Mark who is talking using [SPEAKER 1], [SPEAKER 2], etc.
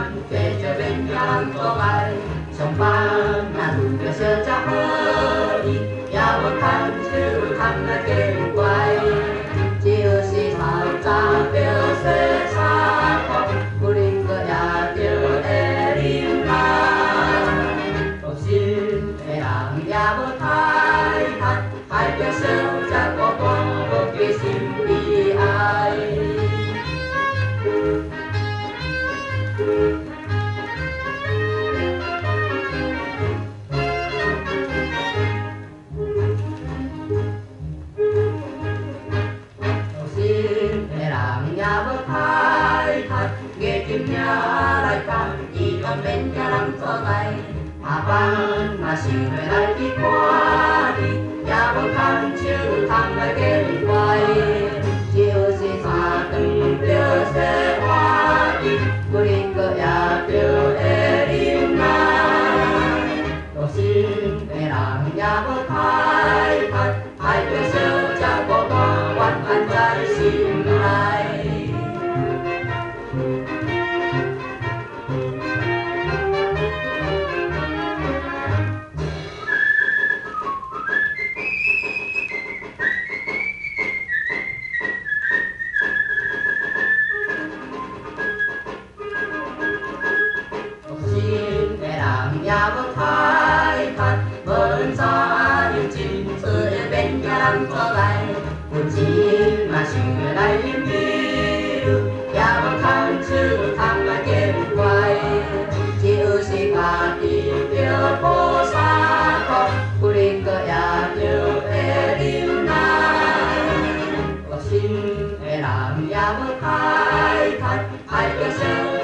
[SPEAKER 1] 함께 저 백년 동안 정반나 누벼서 자허리 야박한 줄 탐나게 quay chiều xì thảo cha biểu sẽ xa không kurin cơ nhà tiêu erim la tổ xin để làm nhà bơ thái thật hai biểu sớm cha có con vô kỳ xin đi ai nhà bơ thái thật nghe tim nhà lại càng chỉ còn bên nhà lắm cho ngày mà ban mà xin về lại đi qua đi nhà bơ khăn chữ thằng lại kết quay chiều gì xa từng tiêu sẽ hoa đi kurin cơ nhà tiêu erim na tôi xin về làm nhà bơ thái thật hai tiêu sớm cha có con quan ăn trái xin lại nhà bơ thái thật vẫn xa những chim từ bên nhà lắm cho lại một chim mà xin lại im đi nhà bơ khăn chữ thằng lại kết quay chiều xì cả tìm tiêu phố xa không kurin cơ nhà tiêu erim na tôi xin để làm nhà bơ thái thật hai cơ sơ